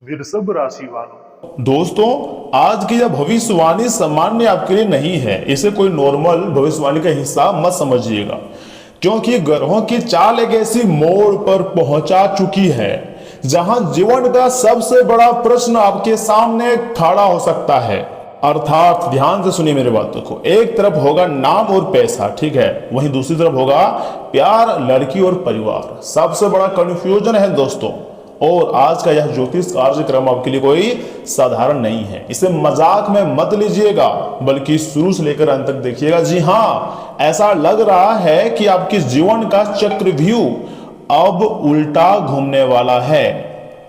वृषभ राशि वालों। दोस्तों, आज की यह भविष्यवाणी सामान्य आपके लिए नहीं है। इसे कोई नॉर्मल भविष्यवाणी का हिस्सा मत समझिएगा, क्योंकि ग्रहों की चाल एक ऐसी मोड़ पर पहुंचा चुकी है जहां जीवन का सबसे बड़ा प्रश्न आपके सामने खड़ा हो सकता है। अर्थात ध्यान से सुनिए मेरी बातों को। एक तरफ होगा नाम और पैसा, ठीक है, वहीं दूसरी तरफ होगा प्यार, लड़की और परिवार। सबसे बड़ा कंफ्यूजन है दोस्तों। और आज का यह ज्योतिष कार्यक्रम आपके लिए कोई साधारण नहीं है। इसे मजाक में मत लीजिएगा, बल्कि शुरू से लेकर अंत तक देखिएगा। जी हाँ, ऐसा लग रहा है कि आपके जीवन का चक्रव्यूह अब उल्टा घूमने वाला है।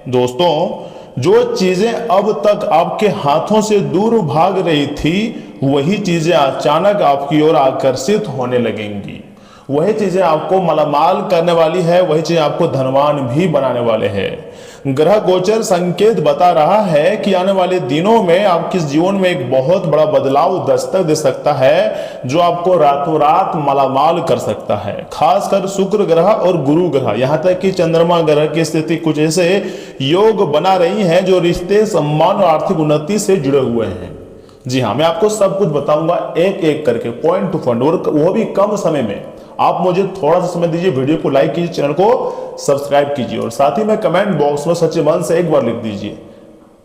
दोस्तों, जो चीजें अब तक आपके हाथों से दूर भाग रही थी, वही चीजें अचानक आपकी ओर आकर्षित होने लगेंगी। वही चीजें आपको मालामाल करने वाली है, वही चीजें आपको धनवान भी बनाने वाले हैं। ग्रह गोचर संकेत बता रहा है कि आने वाले दिनों में आपके जीवन में एक बहुत बड़ा बदलाव दस्तक दे सकता है, जो आपको रातों रात मालामाल कर सकता है। खासकर शुक्र ग्रह और गुरु ग्रह, यहाँ तक कि चंद्रमा ग्रह की स्थिति कुछ ऐसे योग बना रही है जो रिश्ते, सम्मान और आर्थिक उन्नति से जुड़े हुए हैं। जी हाँ, मैं आपको सब कुछ बताऊंगा एक एक करके, पॉइंट टू पॉइंट, और वो भी कम समय में। आप मुझे थोड़ा सा समय दीजिए, वीडियो को लाइक कीजिए, चैनल को सब्सक्राइब कीजिए, और साथ ही में कमेंट बॉक्स में सच्चे मन से एक बार लिख दीजिए,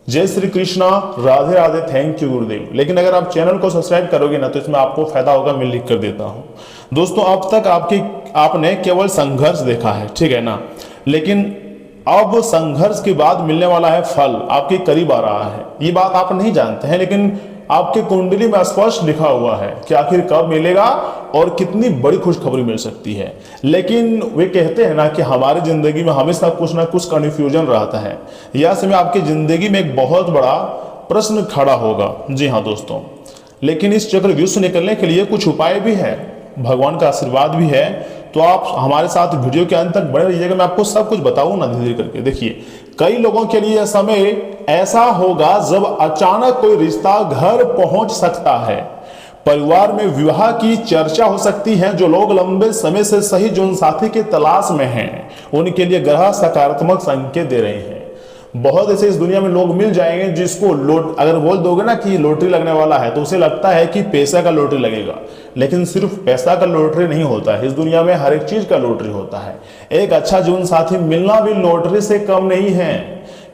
जय श्री कृष्णा, राधे राधे, थैंक यू गुरुदेव। लेकिन अगर आप चैनल को सब्सक्राइब करोगे ना, तो इसमें आपको फायदा होगा, मैं लिख कर देता हूं। दोस्तों, अब तक आपने केवल संघर्ष देखा है, ठीक है ना, लेकिन अब संघर्ष के बाद मिलने वाला है फल, आपके करीब आ रहा है। ये बात आप नहीं जानते हैं, लेकिन आपके कुंडली में स्पष्ट लिखा हुआ है कि आखिर कब मिलेगा और कितनी बड़ी खुशखबरी मिल सकती है। लेकिन वे कहते हैं ना कि हमारी जिंदगी में हमेशा कुछ ना कुछ कंफ्यूजन रहता है। यह समय आपकी जिंदगी में एक बहुत बड़ा प्रश्न खड़ा होगा। जी हाँ दोस्तों, लेकिन इस चक्रव्यूह से निकलने के लिए कुछ उपाय भी है, भगवान का आशीर्वाद भी है। तो आप हमारे साथ वीडियो के अंत तक बने रहिएगा, मैं आपको सब कुछ बताऊं ना धीरे धीरे करके। देखिए, कई लोगों के लिए यह समय ऐसा होगा जब अचानक कोई रिश्ता घर पहुंच सकता है। परिवार में विवाह की चर्चा हो सकती है। जो लोग लंबे समय से सही जीवन साथी की तलाश में हैं, उनके लिए ग्रह सकारात्मक संकेत दे रहे हैं। बहुत ऐसे इस दुनिया में लोग मिल जाएंगे जिसको अगर बोल दोगे ना कि लॉटरी लगने वाला है, तो उसे लगता है कि पैसा का लॉटरी लगेगा। लेकिन सिर्फ पैसा का लॉटरी नहीं होता है, इस दुनिया में हर एक चीज का लॉटरी होता है। एक अच्छा जीवन साथी मिलना भी लॉटरी से कम नहीं है,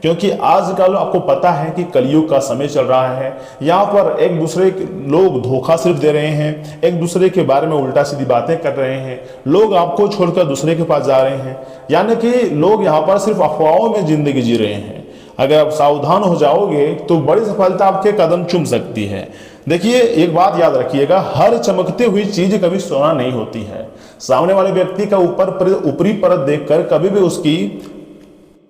क्योंकि आजकल आपको पता है कि कलयुग का समय चल रहा है। यहाँ पर एक दूसरे लोग धोखा सिर्फ दे रहे हैं, एक दूसरे के बारे में उल्टा सीधी बातें कर रहे हैं, लोग आपको छोड़कर दूसरे के पास जा रहे हैं, यानी कि लोग यहाँ पर सिर्फ अफवाहों में जिंदगी जी रहे हैं। अगर आप सावधान हो जाओगे तो बड़ी सफलता आपके कदम चूम सकती है। देखिए, एक बात याद रखिएगा, हर चमकती हुई चीज कभी सोना नहीं होती है। सामने वाले व्यक्ति का ऊपरी परत देखकर कभी भी उसकी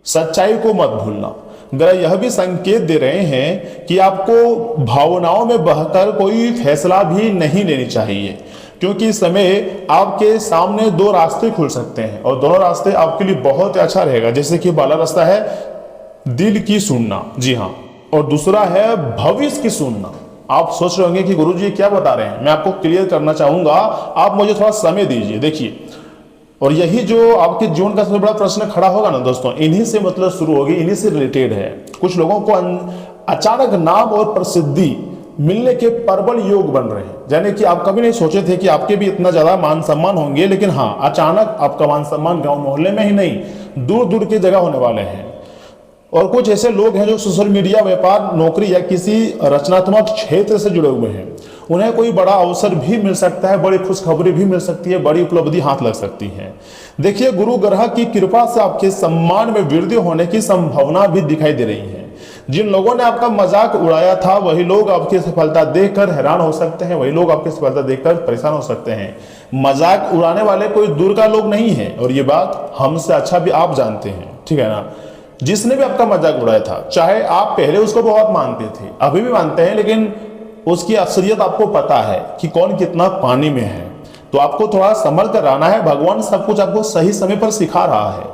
सच्चाई को मत भूलना। ग्रह यह भी संकेत दे रहे हैं कि आपको भावनाओं में बहकर कोई फैसला भी नहीं लेनी चाहिए, क्योंकि इस समय आपके सामने दो रास्ते खुल सकते हैं, और दोनों रास्ते आपके लिए बहुत अच्छा रहेगा। जैसे कि पहला रास्ता है दिल की सुनना, जी हाँ, और दूसरा है भविष्य की सुनना। आप सोच रहे होंगे कि गुरुजी क्या बता रहे हैं, मैं आपको क्लियर करना चाहूंगा, आप मुझे थोड़ा समय दीजिए। देखिए, और यही जो आपके जीवन का सबसे बड़ा प्रश्न खड़ा होगा ना दोस्तों, इन्हीं से मतलब शुरू होगी, इन्हीं से रिलेटेड है। कुछ लोगों को अचानक नाम और प्रसिद्धि मिलने के प्रबल योग बन रहे हैं, यानी कि आप कभी नहीं सोचे थे कि आपके भी इतना ज्यादा मान सम्मान होंगे, लेकिन हाँ, अचानक आपका मान सम्मान गांव मोहल्ले में ही नहीं, दूर दूर की जगह होने वाले हैं। और कुछ ऐसे लोग हैं जो सोशल मीडिया, व्यापार, नौकरी या किसी रचनात्मक क्षेत्र से जुड़े हुए हैं, उन्हें कोई बड़ा अवसर भी मिल सकता है, बड़ी खुशखबरी भी मिल सकती है, बड़ी उपलब्धि हाथ लग सकती है। देखिए, गुरु ग्रह की कृपा से आपके सम्मान में वृद्धि होने की संभावना भी दिखाई दे रही है। जिन लोगों ने आपका मजाक उड़ाया था, वही लोग आपकी सफलता देखकर हैरान हो सकते हैं, वही लोग आपकी सफलता देखकर परेशान हो सकते हैं। मजाक उड़ाने वाले कोई दूर का लोग नहीं है, और ये बात हमसे अच्छा भी आप जानते हैं, ठीक है ना। जिसने भी आपका मजाक उड़ाया था, चाहे आप पहले उसको बहुत मानते थे, अभी भी मानते हैं, लेकिन उसकी असलियत आपको पता है कि कौन कितना पानी में है, तो आपको थोड़ा संभल कर रहना है। भगवान सब कुछ आपको सही समय पर सिखा रहा है।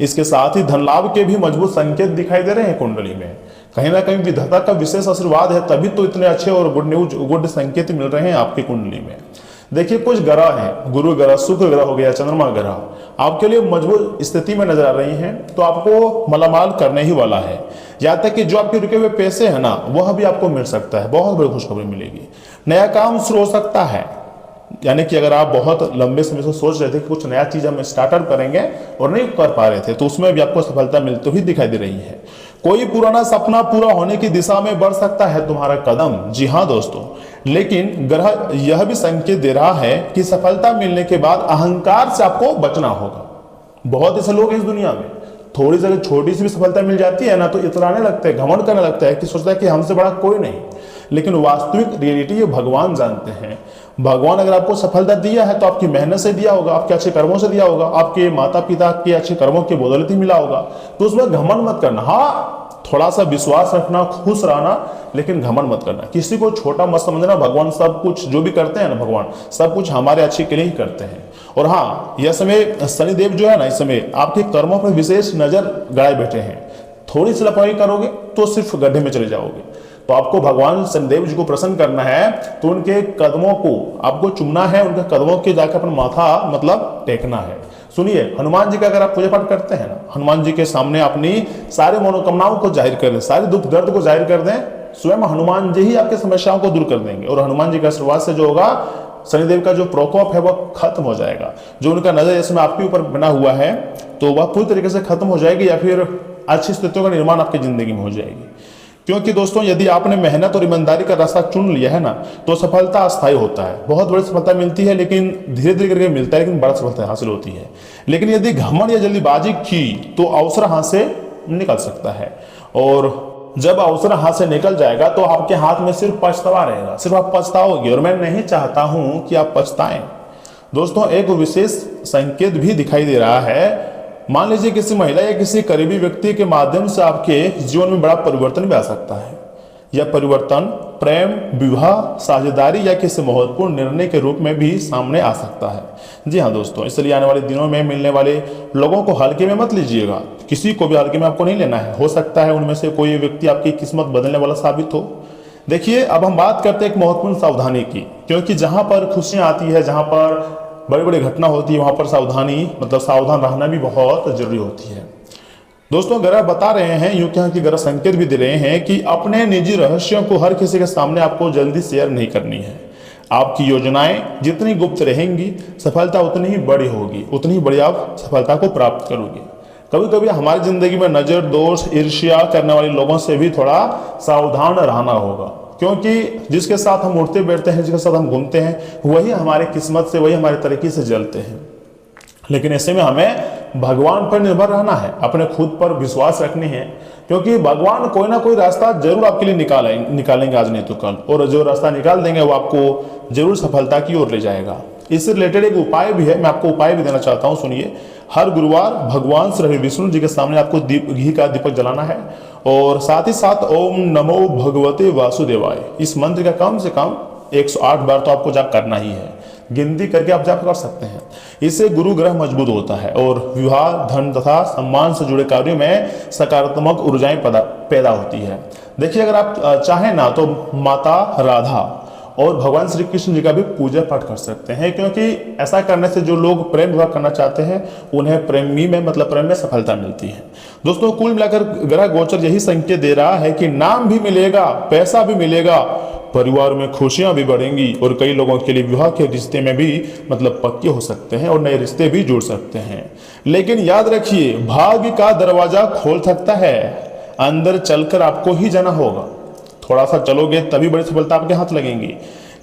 इसके साथ ही धन लाभ के भी मजबूत संकेत दिखाई दे रहे हैं कुंडली में। कहीं ना कहीं विधाता का विशेष आशीर्वाद है, तभी तो इतने अच्छे और गुड संकेत मिल रहे हैं आपकी कुंडली में। देखिए कुछ ग्रह हैं, गुरु ग्रह, शुक्र ग्रह हो गया, चंद्रमा ग्रह आपके लिए मजबूत स्थिति में नजर आ रही हैं, तो आपको मालामाल करने ही वाला है। यहाँ तक कि जो आपके रुके हुए पैसे हैं ना, वह भी आपको मिल सकता है, बहुत बड़ी खुशखबरी मिलेगी। नया काम शुरू हो सकता है, यानी कि अगर आप बहुत लंबे समय से सोच रहे थे कि कुछ नया चीज हम स्टार्टअप करेंगे और नहीं कर पा रहे थे, तो उसमें भी आपको सफलता मिलती हुई दिखाई दे रही है। कोई पुराना सपना पूरा होने की दिशा में बढ़ सकता है तुम्हारा कदम। जी हाँ दोस्तों, लेकिन ग्रह यह भी संकेत दे रहा है कि सफलता मिलने के बाद अहंकार से आपको बचना होगा। बहुत ऐसे लोग हैं इस दुनिया में, थोड़ी सी छोटी सी भी सफलता मिल जाती है ना, तो इतराने लगते हैं, घमंड करने लगता है कि सोचता है कि हमसे बड़ा कोई नहीं। लेकिन वास्तविक रियलिटी ये भगवान जानते हैं। भगवान अगर आपको सफलता दिया है तो आपकी मेहनत से दिया होगा, आपके अच्छे कर्मों से दिया होगा, आपके माता पिता के अच्छे कर्मों की बदौलत ही मिला होगा। तो उसमें घमंड मत करना। हाँ, थोड़ा सा विश्वास रखना, खुश रहना, लेकिन घमंड मत करना, किसी को छोटा मत समझना। भगवान सब कुछ जो भी करते हैं ना, भगवान सब कुछ हमारे अच्छे के लिए ही करते हैं। और हाँ, यह समय शनिदेव जो है ना, इस समय आपके कर्मों पर विशेष नजर गड़ाए बैठे हैं। थोड़ी सी लापरवाही करोगे तो सिर्फ गड्ढे में चले जाओगे। तो आपको भगवान शनिदेव जी को प्रसन्न करना है, तो उनके कदमों को आपको चुमना है, उनके कदमों के जाकर अपना माथा मतलब टेकना है। सुनिए, हनुमान जी का अगर आप पूजा पाठ करते हैं ना, हनुमान जी के सामने अपनी सारी मनोकामनाओं को जाहिर कर दें, सारे दुख दर्द को जाहिर कर दें, स्वयं हनुमान जी ही आपकी समस्याओं को दूर कर देंगे। और हनुमान जी के आशीर्वाद से जो होगा, शनिदेव का जो प्रकोप है वह खत्म हो जाएगा। जो उनका नजर इसमें आपके ऊपर बना हुआ है, तो वह पूरी तरीके से खत्म हो जाएगी, या फिर अच्छी स्थितियों का निर्माण आपकी जिंदगी में हो जाएगी। क्योंकि दोस्तों, यदि आपने मेहनत और ईमानदारी का रास्ता चुन लिया है ना, तो सफलता अस्थायी होता है। बहुत बड़ी सफलता मिलती है, लेकिन धीरे धीरे करके मिलता है, लेकिन बड़ा सफलता हासिल होती है। लेकिन यदि घमंड या जल्दीबाजी की, तो अवसर हाथ से निकल सकता है। और जब अवसर हाथ से निकल जाएगा, तो आपके हाथ में सिर्फ पछतावा रहेगा, सिर्फ आप पछताओगे। और मैं नहीं चाहता हूं कि आप पछताएं। दोस्तों, एक विशेष संकेत भी दिखाई दे रहा है। मान लीजिए किसी महिला या किसी करीबी व्यक्ति के माध्यम से आपके जीवन में बड़ा परिवर्तन भी आ सकता है। यह परिवर्तन प्रेम, विवाह, साझेदारी या किसी महत्वपूर्ण निर्णय के रूप में भी सामने आ सकता है। जी हाँ दोस्तों, इसलिए आने वाले दिनों में मिलने वाले लोगों को हल्के में मत लीजिएगा। किसी को भी हल्के में आपको नहीं लेना है। हो सकता है उनमें से कोई व्यक्ति आपकी किस्मत बदलने वाला साबित हो। देखिए, अब हम बात करते हैं एक महत्वपूर्ण सावधानी की, क्योंकि जहां पर खुशियां आती है, जहां पर बड़ी बड़ी घटना होती है, वहां पर सावधानी मतलब सावधान रहना भी बहुत जरूरी होती है। दोस्तों, ग्रह बता रहे हैं, यूं क्या कि ग्रह संकेत भी दे रहे हैं कि अपने निजी रहस्यों को हर किसी के सामने आपको जल्दी शेयर नहीं करनी है। आपकी योजनाएं जितनी गुप्त रहेंगी, सफलता उतनी ही बड़ी होगी, उतनी ही बड़ी आप सफलता को प्राप्त करोगे। कभी कभी हमारी जिंदगी में नजर दोष, ईर्ष्या करने वाले लोगों से भी थोड़ा सावधान रहना होगा, क्योंकि जिसके साथ हम उठते बैठते हैं, जिसके साथ हम घूमते हैं, वही हमारे किस्मत से, वही हमारे तरीके से जलते हैं। लेकिन ऐसे में हमें भगवान पर निर्भर रहना है, अपने खुद पर विश्वास रखनी है, क्योंकि भगवान कोई ना कोई रास्ता जरूर आपके लिए निकालेंगे आज नहीं तो कल। और जो रास्ता निकाल देंगे वो आपको जरूर सफलता की ओर ले जाएगा। इससे रिलेटेड एक उपाय भी है, मैं आपको उपाय भी देना चाहता हूँ, सुनिए। हर गुरुवार भगवान श्री विष्णु जी के सामने आपको घी का दीपक जलाना है, और साथ ही साथ ओम नमो भगवते वासुदेवाय, इस मंत्र का कम से कम 108 बार तो आपको जाप करना ही है। गिनती करके आप जाप कर सकते हैं। इससे गुरु ग्रह मजबूत होता है और विवाह, धन तथा सम्मान से जुड़े कार्यों में सकारात्मक ऊर्जाएं पैदा होती है। देखिए, अगर आप चाहें ना, तो माता राधा और भगवान श्री कृष्ण जी का भी पूजा पाठ कर सकते हैं, क्योंकि ऐसा करने से जो लोग प्रेम विवाह करना चाहते हैं, उन्हें प्रेम में सफलता मिलती है। दोस्तों, कुल मिलाकर ग्रह गोचर यही संकेत दे रहा है कि नाम भी मिलेगा, पैसा भी मिलेगा, परिवार में खुशियां भी बढ़ेंगी, और कई लोगों के लिए विवाह के रिश्ते में भी पक्के हो सकते हैं और नए रिश्ते भी जुड़ सकते हैं। लेकिन याद रखिए, भाग्य का दरवाजा खोल सकता है, अंदर चलकर आपको ही जाना होगा। थोड़ा सा चलोगे तभी बड़ी सफलता आपके हाथ लगेंगी।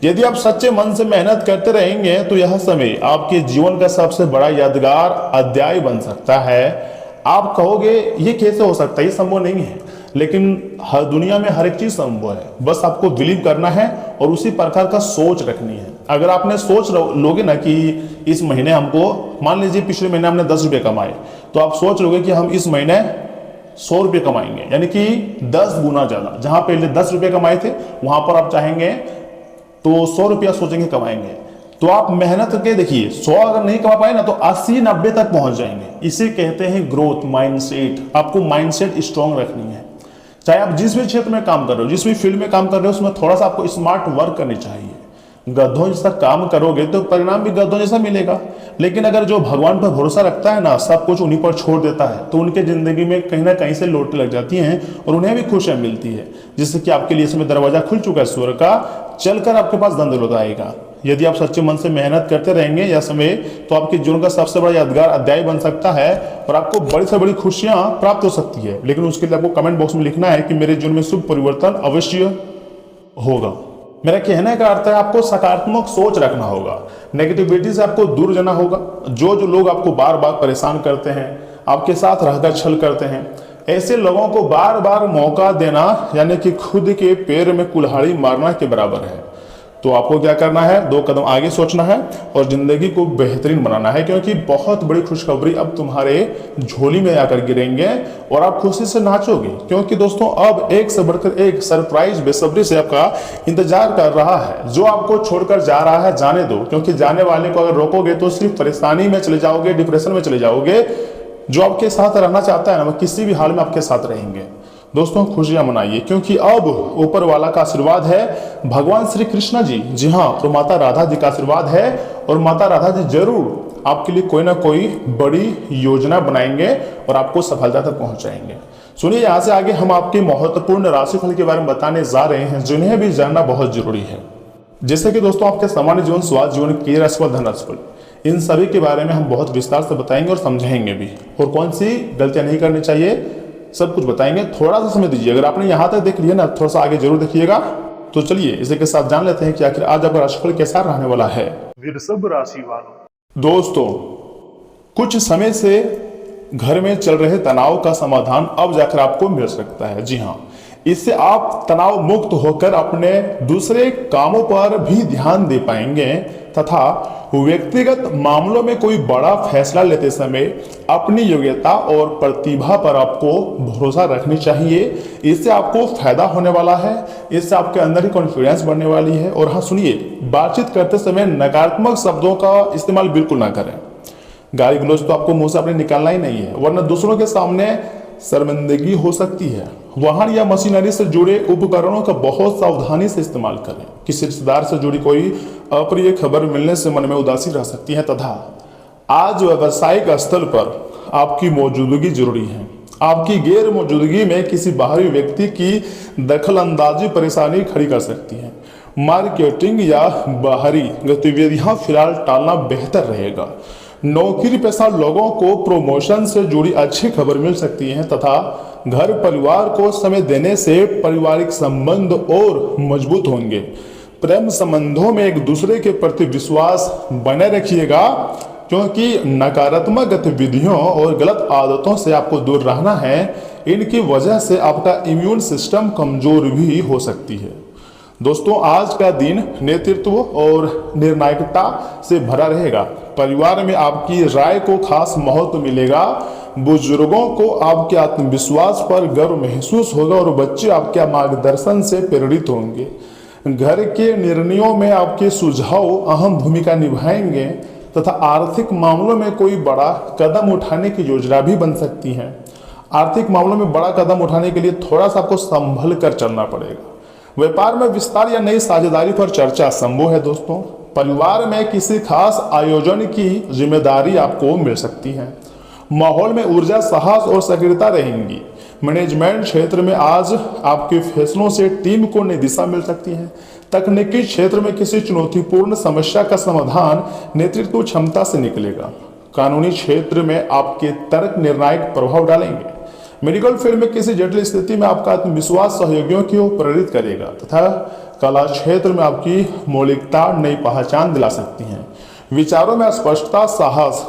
यदि आप सच्चे मन से मेहनत करते रहेंगे, तो यह समय आपके जीवन का सबसे बड़ा यादगार अध्याय बन सकता है। आप कहोगे ये कैसे हो सकता है, ये संभव नहीं है, लेकिन हर दुनिया में हर एक चीज संभव है। बस आपको बिलीव करना है और उसी प्रकार का सोच रखनी है। अगर आपने सोच लोगे ना कि इस महीने हमको, मान लीजिए पिछले महीने हमने 10 रुपये कमाए, तो आप सोच लोगे कि हम इस महीने 100 रुपये कमाएंगे, यानी कि 10 गुना ज्यादा। जहां पहले 10 रुपये कमाए थे, वहां पर आप चाहेंगे तो 100 रुपया सोचेंगे कमाएंगे। तो आप मेहनत करके देखिए, 100 अगर नहीं कमा पाए ना, तो 80-90 तक पहुंच जाएंगे। इसे कहते हैं ग्रोथ माइंडसेट। आपको माइंडसेट स्ट्रांग रखनी है। चाहे आप जिस भी क्षेत्र में काम कर रहे हो, जिस भी फील्ड में काम कर रहे हो, उसमें थोड़ा सा आपको स्मार्ट वर्क करनी चाहिए। गधों जैसा काम करोगे तो परिणाम भी गधों जैसा मिलेगा। लेकिन अगर जो भगवान पर भरोसा रखता है ना, सब कुछ उन्हीं पर छोड़ देता है, तो उनके जिंदगी में कहीं ना कहीं से लोटें लग जाती हैं और उन्हें भी खुशियां मिलती है। जिससे कि आपके लिए इसमें दरवाजा खुल चुका है स्वर्ग का, चलकर आपके पास धन दौलत आएगा। यदि आप सच्चे मन से मेहनत करते रहेंगे यह समय, तो आपके जीवन का सबसे बड़ा यादगार अध्याय बन सकता है और आपको बड़ी से बड़ी खुशियां प्राप्त हो सकती है। लेकिन उसके लिए आपको कमेंट बॉक्स में लिखना है कि मेरे जीवन में शुभ परिवर्तन अवश्य होगा। मेरा कहने का अर्थ है आपको सकारात्मक सोच रखना होगा, नेगेटिविटी से आपको दूर जाना होगा। जो लोग आपको बार बार परेशान करते हैं, आपके साथ रहकर छल करते हैं, ऐसे लोगों को बार बार मौका देना यानी कि खुद के पैर में कुल्हाड़ी मारना के बराबर है। तो आपको क्या करना है, 2 कदम आगे सोचना है और जिंदगी को बेहतरीन बनाना है, क्योंकि बहुत बड़ी खुशखबरी अब तुम्हारे झोली में आकर गिरेंगे और आप खुशी से नाचोगे। क्योंकि दोस्तों अब एक से बढ़कर एक सरप्राइज बेसब्री से आपका इंतजार कर रहा है। जो आपको छोड़कर जा रहा है जाने दो, क्योंकि जाने वाले को अगर रोकोगे तो सिर्फ परेशानी में चले जाओगे, डिप्रेशन में चले जाओगे। जो आपके साथ रहना चाहता है ना, वो किसी भी हाल में आपके साथ रहेंगे। दोस्तों खुशियां मनाइए, क्योंकि अब ऊपर वाला का आशीर्वाद है, भगवान श्री कृष्ण जी हाँ, और माता राधा जी का आशीर्वाद है। और माता राधा जी जरूर आपके लिए कोई ना कोई बड़ी योजना बनाएंगे और आपको सफलता तक पहुंचाएंगे। सुनिए, यहाँ से आगे हम आपके महत्वपूर्ण राशिफल के बारे में बताने जा रहे हैं, जिन्हें भी जानना बहुत जरूरी है। जैसे कि दोस्तों आपके सामान्य जीवन, स्वास्थ्य जीवन, क्रिया राशिफल, धन राशिफल, इन सभी के बारे में हम बहुत विस्तार से बताएंगे और समझाएंगे भी, और कौन सी गलतियां नहीं करनी चाहिए सब कुछ बताएंगे। थोड़ा सा समय दीजिए, अगर आपने यहां तक देख लिया ना, थोड़ा सा आगे जरूर देखिएगा। तो चलिए इसी के साथ जान लेते हैं कि आखिर आज आपका राशिफल कैसा रहने वाला है। वृषभ राशि वालों, दोस्तों कुछ समय से घर में चल रहे तनाव का समाधान अब जाकर आपको मिल सकता है। जी हाँ, इससे आप तनाव मुक्त होकर अपने दूसरे कामों पर भी ध्यान दे पाएंगे तथा व्यक्तिगत मामलों में कोई बड़ा फैसला लेते समय अपनी योग्यता और प्रतिभा पर आपको भरोसा रखनी चाहिए। इससे आपको फायदा होने वाला है, इससे आपके अंदर ही कॉन्फिडेंस बढ़ने वाली है। और हाँ सुनिए, बातचीत करते समय नकारात्मक शब्दों का इस्तेमाल बिल्कुल ना करें। गाली गलौज तो आपको मुंह से अपने निकालना ही नहीं है, वरना दूसरों के सामने शर्मिंदगी हो सकती है। वाहन या मशीनरी से जुड़े उपकरणों का बहुत सावधानी से इस्तेमाल करें। किसी रिश्तेदार से जुड़ी कोई अप्रिय खबर मिलने से मन में उदासी रह सकती है तथा आज व्यावसायिक स्थल पर आपकी मौजूदगी जरूरी है। आपकी गैर मौजूदगी में किसी बाहरी व्यक्ति की दखल अंदाजी परेशानी खड़ी कर सकती है। मार्केटिंग या बाहरी गतिविधियां फिलहाल टालना बेहतर रहेगा। नौकरी पेशा लोगों को प्रमोशन से जुड़ी अच्छी खबर मिल सकती है तथा घर परिवार को समय देने से पारिवारिक संबंध और मजबूत होंगे। प्रेम संबंधों में एक दूसरे के प्रति विश्वास बने रखिएगा, क्योंकि नकारात्मक गतिविधियों और गलत आदतों से आपको दूर रहना है। इनकी वजह से आपका इम्यून सिस्टम कमजोर भी हो सकती है। दोस्तों आज का दिन नेतृत्व और निर्णायकता से भरा रहेगा। परिवार में आपकी राय को खास महत्व मिलेगा। बुजुर्गों को आपके आत्मविश्वास पर गर्व महसूस होगा और बच्चे आपके मार्गदर्शन से प्रेरित होंगे। घर के निर्णयों में आपके सुझाव अहम भूमिका निभाएंगे तथा आर्थिक मामलों में कोई बड़ा कदम उठाने की योजना भी बन सकती है। आर्थिक मामलों में बड़ा कदम उठाने के लिए थोड़ा सा आपको संभल कर चलना पड़ेगा। व्यापार में विस्तार या नई साझेदारी पर चर्चा संभव है। दोस्तों परिवार में किसी खास आयोजन की जिम्मेदारी आपको मिल सकती है। माहौल में ऊर्जा, साहस और सक्रियता रहेंगी। मैनेजमेंट क्षेत्र में आज आपके फैसलों से टीम को नई दिशा मिल सकती है। तकनीकी क्षेत्र में किसी चुनौतीपूर्ण समस्या का समाधान नेतृत्व क्षमता से निकलेगा। कानूनी क्षेत्र में आपके तर्क निर्णायक प्रभाव डालेंगे। मेडिकल फील्ड में किसी जटिल स्थिति में आपका आत्मविश्वास सहयोगियों की ओर प्रेरित करेगा तथा कला क्षेत्र में आपकी मौलिकता नई पहचान दिला सकती है। विचारों में स्पष्टता, साहस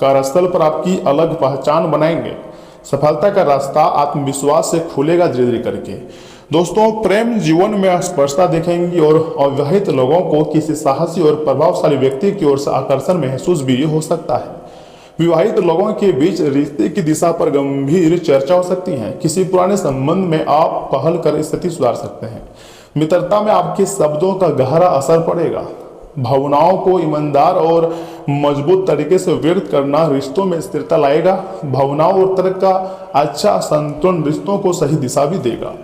कार्यस्थल पर आपकी अलग पहचान बनाएंगे। सफलता का रास्ता आत्मविश्वास से खुलेगा धीरे धीरे करके। दोस्तों प्रेम जीवन में स्पष्टता दिखेंगी और अविवाहित लोगों को किसी साहसी और प्रभावशाली व्यक्ति की ओर से आकर्षण महसूस भी हो सकता है। विवाहित लोगों के बीच रिश्ते की दिशा पर गंभीर चर्चा हो सकती है। किसी पुराने संबंध में आप पहल कर स्थिति सुधार सकते हैं। मित्रता में आपके शब्दों का गहरा असर पड़ेगा। भावनाओं को ईमानदार और मजबूत तरीके से व्यक्त करना रिश्तों में स्थिरता लाएगा। भावनाओं और तर्क का अच्छा संतुलन रिश्तों को सही दिशा भी देगा।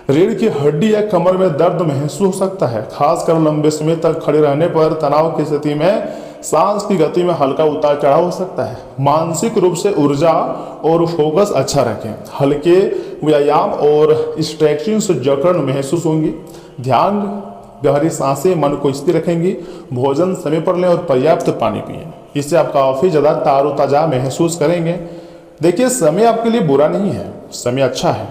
रीढ़ की हड्डी या कमर में दर्द महसूस हो सकता है, खासकर लंबे समय तक खड़े रहने पर। तनाव की स्थिति में सांस की गति में हल्का उतार चढ़ाव हो सकता है। मानसिक रूप से ऊर्जा और फोकस अच्छा रखें। हल्के व्यायाम और स्ट्रेचिंग से जकड़न महसूस होंगी। ध्यान, गहरी सांसें मन को स्थिर रखेंगी। भोजन समय पर लें और पर्याप्त पानी पिएं, इससे आप काफ़ी ज़्यादा तारोताजा महसूस करेंगे। देखिए, समय आपके लिए बुरा नहीं है, समय अच्छा है।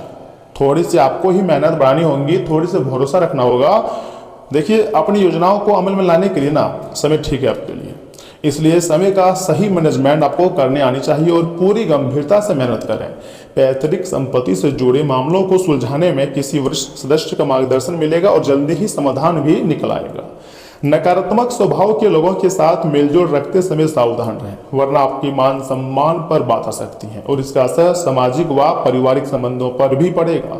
थोड़ी सी आपको ही मेहनत बढ़ानी होगी, थोड़ी सी भरोसा रखना होगा। देखिए, अपनी योजनाओं को अमल में लाने के लिए ना समय ठीक है आपके लिए, इसलिए समय का सही मैनेजमेंट आपको करने आनी चाहिए और पूरी गंभीरता से मेहनत करें। पैतृक संपत्ति से जुड़े मामलों को सुलझाने में किसी वरिष्ठ सदस्य का मार्गदर्शन मिलेगा और जल्दी ही समाधान भी निकल आएगा। नकारात्मक स्वभाव के लोगों के साथ मेलजोल रखते समय सावधान रहें, वरना आपकी मान सम्मान पर बात आ सकती है और इसका असर सामाजिक व पारिवारिक संबंधों पर भी पड़ेगा।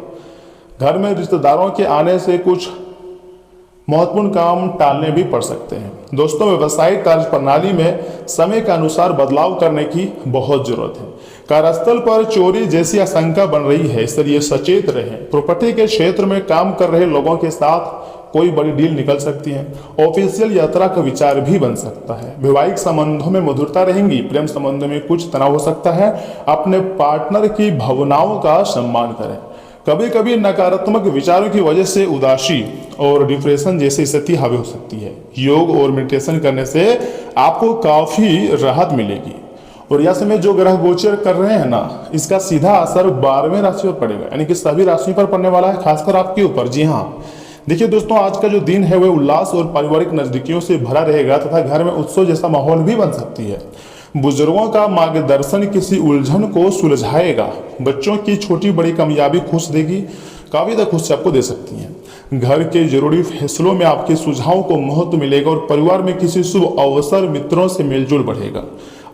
घर में रिश्तेदारों के आने से कुछ महत्वपूर्ण काम टालने भी पड़ सकते हैं। दोस्तों, व्यवसायिक कार्य प्रणाली में समय के अनुसार बदलाव करने की बहुत जरूरत है। कार्यस्थल पर चोरी जैसी आशंका बन रही है, इसलिए सचेत रहें। प्रॉपर्टी के क्षेत्र में काम कर रहे लोगों के साथ कोई बड़ी डील निकल सकती है। ऑफिशियल यात्रा का विचार भी बन सकता है। वैवाहिक संबंधों में मधुरता रहेंगी। प्रेम संबंधों में कुछ तनाव हो सकता है। अपने पार्टनर की भावनाओं का सम्मान करें। कभी कभी नकारात्मक विचारों की वजह से उदासी और डिप्रेशन जैसी स्थिति हावी हो सकती है। योग और मेडिटेशन करने से आपको काफ़ी राहत मिलेगी। और यह समय जो ग्रह गोचर कर रहे हैं ना, इसका सीधा असर 12वें राशि पर पड़ेगा, यानी कि सभी राशियों पर पड़ने वाला है, खासकर आपके ऊपर। जी हाँ, देखिए दोस्तों, आज का जो दिन है वह उल्लास और पारिवारिक नजदीकियों से भरा रहेगा तथा घर में उत्सव जैसा माहौल भी बन सकती है। बुजुर्गों का मार्गदर्शन किसी उलझन को सुलझाएगा। बच्चों की छोटी बड़ी कामयाबी खुश देगी, काफी तक खुशी आपको दे सकती है। घर के जरूरी फैसलों में आपके सुझावों को महत्व मिलेगा और परिवार में किसी शुभ अवसर मित्रों से मेलजोल बढ़ेगा।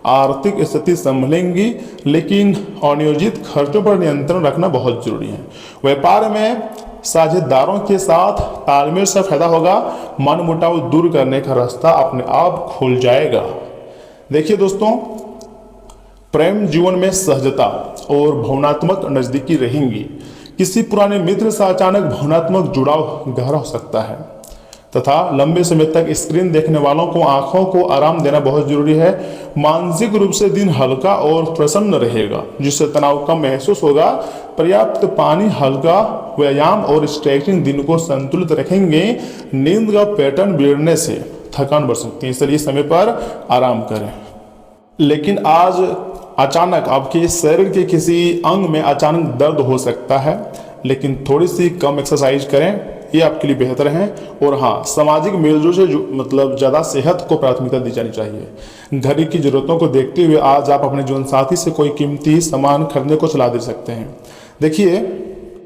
आर्थिक स्थिति संभलेंगी, लेकिन अनियोजित खर्चों पर नियंत्रण रखना बहुत जरूरी है। व्यापार में साझेदारों के साथ तालमेल से फायदा होगा। मन मुटाव दूर करने का रास्ता अपने आप खुल जाएगा। देखिए दोस्तों, प्रेम जीवन में सहजता और भावनात्मक नजदीकी रहेंगी। किसी पुराने मित्र से अचानक भावनात्मक जुड़ाव गहरा हो सकता है तथा लंबे समय तक स्क्रीन देखने वालों को आंखों को आराम देना बहुत जरूरी है। मानसिक रूप से दिन हल्का और प्रसन्न रहेगा, जिससे तनाव कम महसूस होगा। पर्याप्त पानी, हल्का व्यायाम और स्ट्रेचिंग दिन को संतुलित रखेंगे। नींद का पैटर्न बिगड़ने से थकान बढ़ सकती है, इसलिए समय पर आराम करें। लेकिन आज अचानक आपके शरीर के किसी अंग में अचानक दर्द हो सकता है, लेकिन थोड़ी सी कम एक्सरसाइज करें, ये आपके लिए बेहतर है। और हाँ, सामाजिक मेलजोल से मतलब ज़्यादा सेहत को प्राथमिकता दी जानी चाहिए। घर की ज़रूरतों को देखते हुए आज आप अपने जीवन साथी से कोई कीमती सामान खरीदने को सलाह दे सकते हैं। देखिए,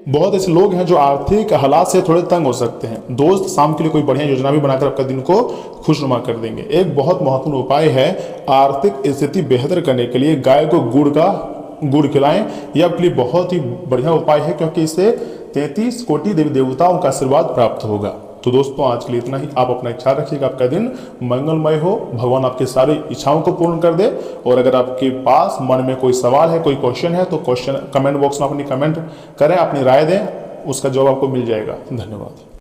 बहुत ऐसे लोग हैं जो आर्थिक हालात से थोड़े तंग हो सकते हैं। दोस्त शाम के लिए कोई बढ़िया योजना भी बनाकर आपका दिन को खुशनुमा कर देंगे। एक बहुत महत्वपूर्ण उपाय है, आर्थिक स्थिति बेहतर करने के लिए गाय को गुड़ खिलाएं। यह आपके लिए बहुत ही बढ़िया उपाय है, क्योंकि इससे 33 कोटि देवी देवताओं का आशीर्वाद प्राप्त होगा। तो दोस्तों, आज के लिए इतना ही। आप अपना ख्याल रखिएगा, आपका दिन मंगलमय हो, भगवान आपकी सारी इच्छाओं को पूर्ण कर दे। और अगर आपके पास मन में कोई सवाल है, कोई क्वेश्चन है, तो क्वेश्चन कमेंट बॉक्स में अपनी कमेंट करें, अपनी राय दें, उसका जवाब आपको मिल जाएगा। धन्यवाद।